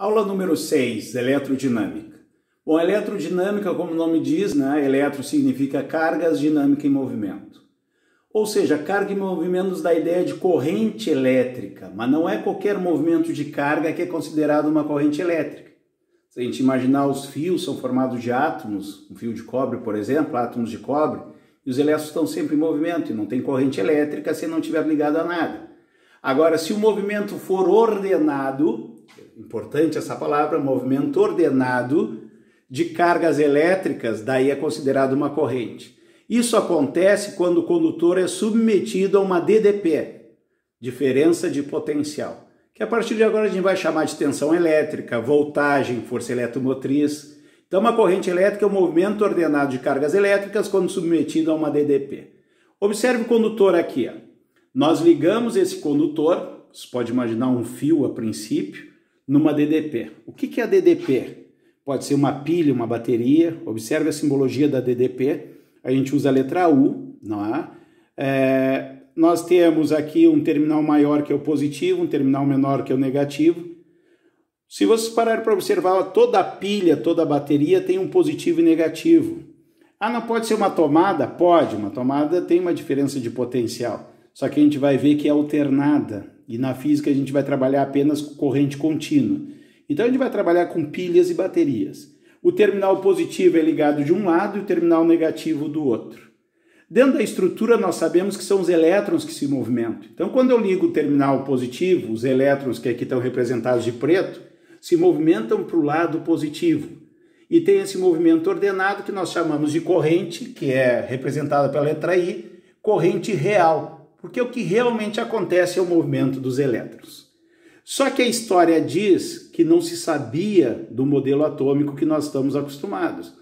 Aula número 6, eletrodinâmica. Bom, eletrodinâmica, como o nome diz, né? Eletro significa cargas, dinâmica em movimento. Ou seja, carga e movimento nos dá a ideia de corrente elétrica, mas não é qualquer movimento de carga que é considerado uma corrente elétrica. Se a gente imaginar, os fios são formados de átomos, um fio de cobre, por exemplo, átomos de cobre, e os elétrons estão sempre em movimento, e não tem corrente elétrica se não estiver ligado a nada. Agora, se o movimento for ordenado, importante essa palavra, movimento ordenado de cargas elétricas, daí é considerado uma corrente. Isso acontece quando o condutor é submetido a uma DDP, diferença de potencial, que a partir de agora a gente vai chamar de tensão elétrica, voltagem, força eletromotriz. Então, uma corrente elétrica é um movimento ordenado de cargas elétricas quando submetido a uma DDP. Observe o condutor aqui. Ó. Nós ligamos esse condutor, você pode imaginar um fio a princípio, numa DDP. O que é a DDP? Pode ser uma pilha, uma bateria. Observe a simbologia da DDP. A gente usa a letra U, não é? Nós temos aqui um terminal maior que é o positivo, um terminal menor que é o negativo. Se vocês pararem para observar, toda a pilha, toda a bateria tem um positivo e negativo. Ah, não pode ser uma tomada? Pode, uma tomada tem uma diferença de potencial. Só que a gente vai ver que é alternada. E na física a gente vai trabalhar apenas com corrente contínua. Então a gente vai trabalhar com pilhas e baterias. O terminal positivo é ligado de um lado e o terminal negativo do outro. Dentro da estrutura nós sabemos que são os elétrons que se movimentam. Então quando eu ligo o terminal positivo, os elétrons que aqui estão representados de preto, se movimentam para o lado positivo. E tem esse movimento ordenado que nós chamamos de corrente, que é representada pela letra I, corrente real. Porque o que realmente acontece é o movimento dos elétrons. Só que a história diz que não se sabia do modelo atômico que nós estamos acostumados.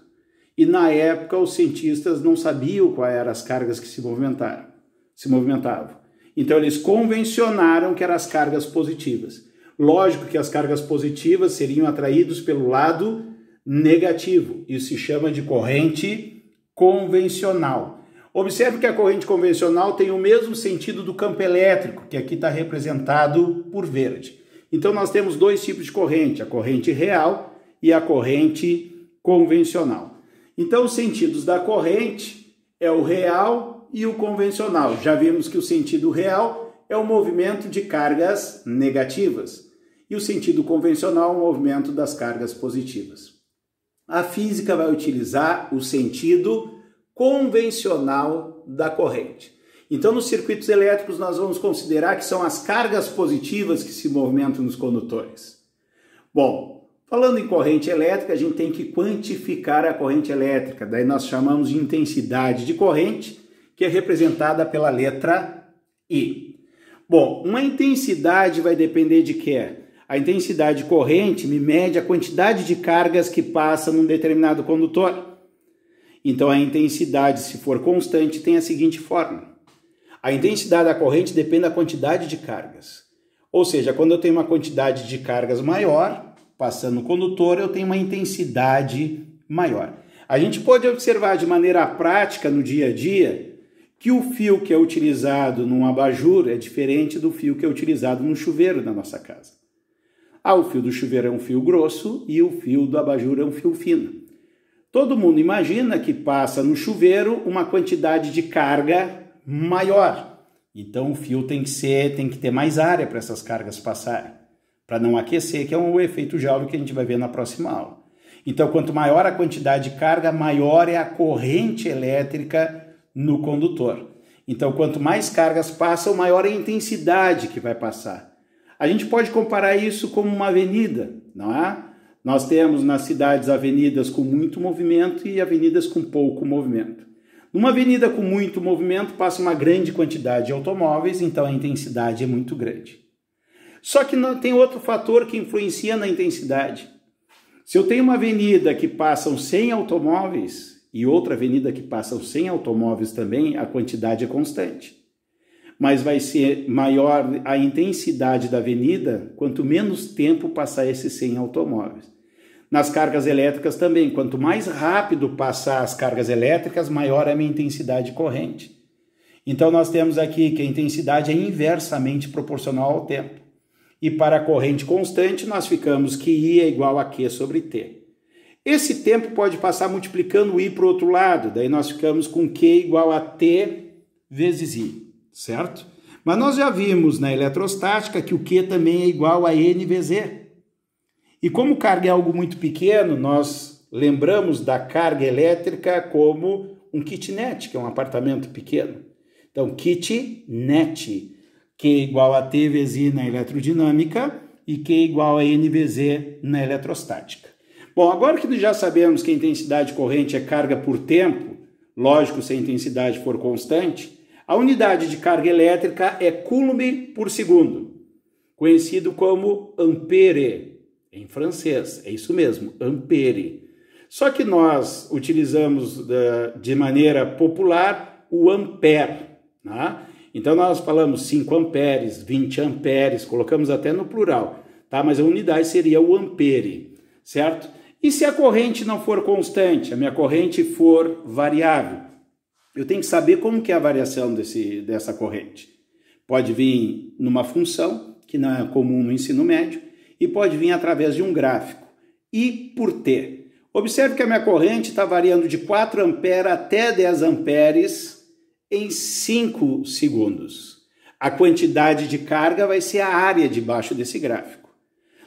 E na época os cientistas não sabiam quais eram as cargas que se movimentavam. Então eles convencionaram que eram as cargas positivas. Lógico que as cargas positivas seriam atraídas pelo lado negativo. Isso se chama de corrente convencional. Observe que a corrente convencional tem o mesmo sentido do campo elétrico, que aqui está representado por verde. Então nós temos dois tipos de corrente, a corrente real e a corrente convencional. Então os sentidos da corrente é o real e o convencional. Já vimos que o sentido real é o movimento de cargas negativas e o sentido convencional é o movimento das cargas positivas. A física vai utilizar o sentido convencional da corrente. Então, nos circuitos elétricos, nós vamos considerar que são as cargas positivas que se movimentam nos condutores. Bom, falando em corrente elétrica, a gente tem que quantificar a corrente elétrica. Daí nós chamamos de intensidade de corrente, que é representada pela letra I. Bom, uma intensidade vai depender de quê? A intensidade de corrente me mede a quantidade de cargas que passa num determinado condutor. Então, a intensidade, se for constante, tem a seguinte fórmula. A intensidade da corrente depende da quantidade de cargas. Ou seja, quando eu tenho uma quantidade de cargas maior, passando no condutor, eu tenho uma intensidade maior. A gente pode observar de maneira prática, no dia a dia, que o fio que é utilizado num abajur é diferente do fio que é utilizado no chuveiro da nossa casa. O fio do chuveiro é um fio grosso e o fio do abajur é um fio fino. Todo mundo imagina que passa no chuveiro uma quantidade de carga maior. Então o fio tem que ter mais área para essas cargas passarem, para não aquecer, que é o efeito Joule que a gente vai ver na próxima aula. Então quanto maior a quantidade de carga, maior é a corrente elétrica no condutor. Então quanto mais cargas passam, maior é a intensidade que vai passar. A gente pode comparar isso como uma avenida, não é? Nós temos nas cidades avenidas com muito movimento e avenidas com pouco movimento. Numa avenida com muito movimento passa uma grande quantidade de automóveis, então a intensidade é muito grande. Só que tem outro fator que influencia na intensidade. Se eu tenho uma avenida que passam 100 automóveis e outra avenida que passam 100 automóveis também, a quantidade é constante. Mas vai ser maior a intensidade da avenida quanto menos tempo passar esses 100 automóveis. Nas cargas elétricas também, quanto mais rápido passar as cargas elétricas, maior é a minha intensidade de corrente. Então nós temos aqui que a intensidade é inversamente proporcional ao tempo. E para a corrente constante, nós ficamos que I é igual a Q sobre T. Esse tempo pode passar multiplicando o I para o outro lado, daí nós ficamos com Q igual a T vezes I, certo? Mas nós já vimos na eletrostática que o Q também é igual a N vezes E. E como carga é algo muito pequeno, nós lembramos da carga elétrica como um kitnet, que é um apartamento pequeno. Então, kitnet, Q igual a T vezes I na eletrodinâmica e Q igual a N vezes E na eletrostática. Bom, agora que nós já sabemos que a intensidade corrente é carga por tempo, lógico, se a intensidade for constante, a unidade de carga elétrica é coulomb por segundo, conhecido como ampere, em francês, é isso mesmo, ampere. Só que nós utilizamos de maneira popular o ampere, né? Então nós falamos 5 amperes, 20 amperes, colocamos até no plural, tá? Mas a unidade seria o ampere, certo? E se a corrente não for constante, a minha corrente for variável, eu tenho que saber como que é a variação dessa corrente. Pode vir numa função, que não é comum no ensino médio, e pode vir através de um gráfico, I por T. Observe que a minha corrente está variando de 4 amperes até 10 amperes em 5 segundos. A quantidade de carga vai ser a área debaixo desse gráfico.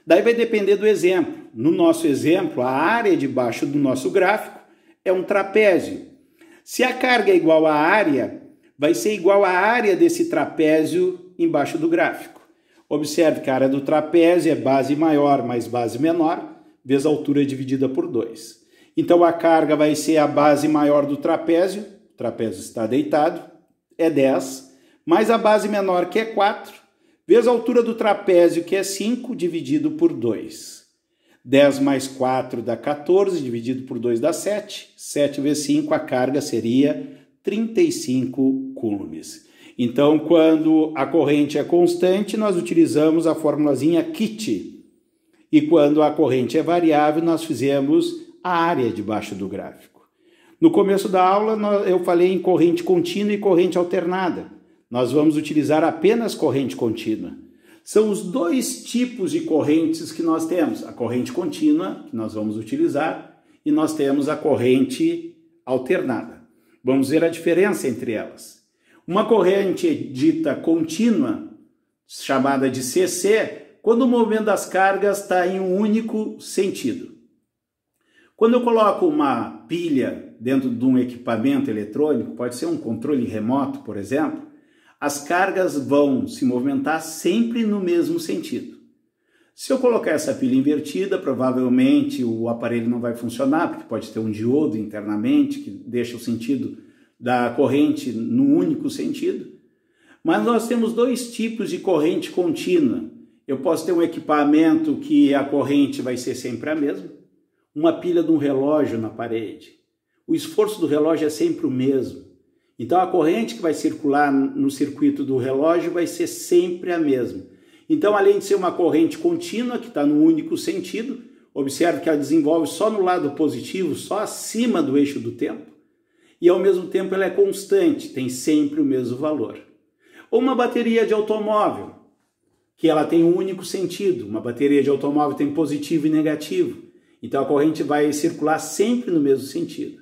Daí vai depender do exemplo. No nosso exemplo, a área debaixo do nosso gráfico é um trapézio. Se a carga é igual à área, vai ser igual à área desse trapézio embaixo do gráfico. Observe que a área do trapézio é base maior mais base menor, vezes a altura dividida por 2. Então a carga vai ser a base maior do trapézio, o trapézio está deitado, é 10, mais a base menor, que é 4, vezes a altura do trapézio, que é 5, dividido por 2. 10 mais 4 dá 14, dividido por 2 dá 7. 7 vezes 5, a carga seria 35 coulombs. Então, quando a corrente é constante, nós utilizamos a formulazinha KIT. E quando a corrente é variável, nós fizemos a área debaixo do gráfico. No começo da aula, eu falei em corrente contínua e corrente alternada. Nós vamos utilizar apenas corrente contínua. São os dois tipos de correntes que nós temos. A corrente contínua, que nós vamos utilizar, e nós temos a corrente alternada. Vamos ver a diferença entre elas. Uma corrente dita contínua, chamada de CC, quando o movimento das cargas está em um único sentido. Quando eu coloco uma pilha dentro de um equipamento eletrônico, pode ser um controle remoto, por exemplo, as cargas vão se movimentar sempre no mesmo sentido. Se eu colocar essa pilha invertida, provavelmente o aparelho não vai funcionar, porque pode ter um diodo internamente que deixa o sentido da corrente no único sentido. Mas nós temos dois tipos de corrente contínua. Eu posso ter um equipamento que a corrente vai ser sempre a mesma, uma pilha de um relógio na parede. O esforço do relógio é sempre o mesmo. Então a corrente que vai circular no circuito do relógio vai ser sempre a mesma. Então, além de ser uma corrente contínua, que está no único sentido, observe que ela desenvolve só no lado positivo, só acima do eixo do tempo, e ao mesmo tempo ela é constante, tem sempre o mesmo valor. Ou uma bateria de automóvel, que ela tem um único sentido. Uma bateria de automóvel tem positivo e negativo. Então a corrente vai circular sempre no mesmo sentido.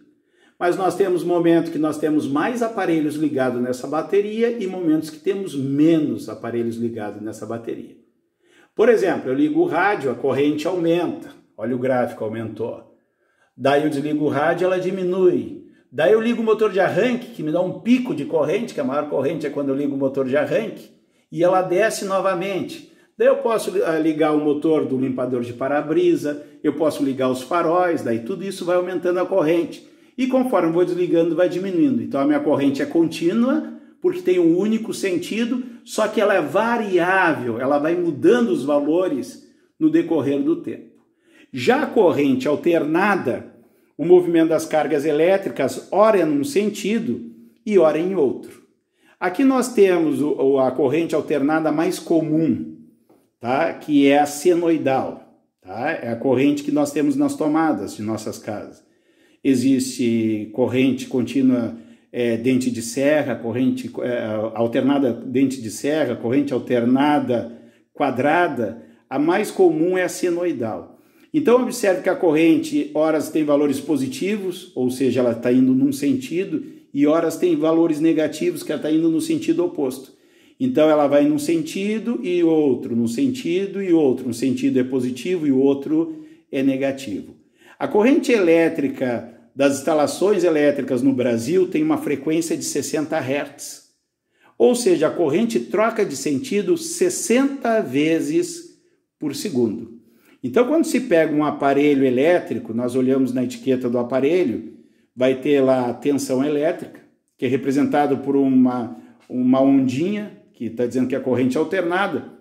Mas nós temos momentos que nós temos mais aparelhos ligados nessa bateria e momentos que temos menos aparelhos ligados nessa bateria. Por exemplo, eu ligo o rádio, a corrente aumenta. Olha o gráfico, aumentou. Daí eu desligo o rádio, ela diminui. Daí eu ligo o motor de arranque, que me dá um pico de corrente, que a maior corrente é quando eu ligo o motor de arranque, e ela desce novamente. Daí eu posso ligar o motor do limpador de para-brisa, eu posso ligar os faróis, daí tudo isso vai aumentando a corrente. E conforme eu vou desligando, vai diminuindo. Então a minha corrente é contínua, porque tem um único sentido, só que ela é variável, ela vai mudando os valores no decorrer do tempo. Já a corrente alternada, o movimento das cargas elétricas, ora é num sentido e ora em outro. Aqui nós temos a corrente alternada mais comum, tá? Que é a senoidal. Tá? É a corrente que nós temos nas tomadas de nossas casas. Existe corrente contínua dente de serra, corrente alternada dente de serra, corrente alternada quadrada, a mais comum é a senoidal. Então observe que a corrente, horas tem valores positivos, ou seja, ela está indo num sentido, e horas tem valores negativos, que ela está indo no sentido oposto. Então ela vai num sentido e outro, num sentido e outro. Um sentido é positivo e o outro é negativo. A corrente elétrica das instalações elétricas no Brasil tem uma frequência de 60 Hz. Ou seja, a corrente troca de sentido 60 vezes por segundo. Então, quando se pega um aparelho elétrico, nós olhamos na etiqueta do aparelho, vai ter lá a tensão elétrica, que é representado por uma ondinha, que está dizendo que é a corrente alternada,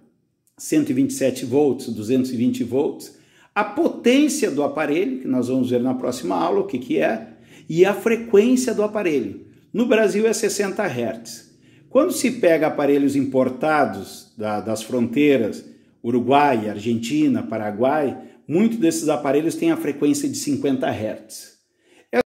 127 volts, 220 volts, a potência do aparelho, que nós vamos ver na próxima aula o que é, e a frequência do aparelho. No Brasil é 60 Hz. Quando se pega aparelhos importados das fronteiras Uruguai, Argentina, Paraguai, muitos desses aparelhos têm a frequência de 50 Hz.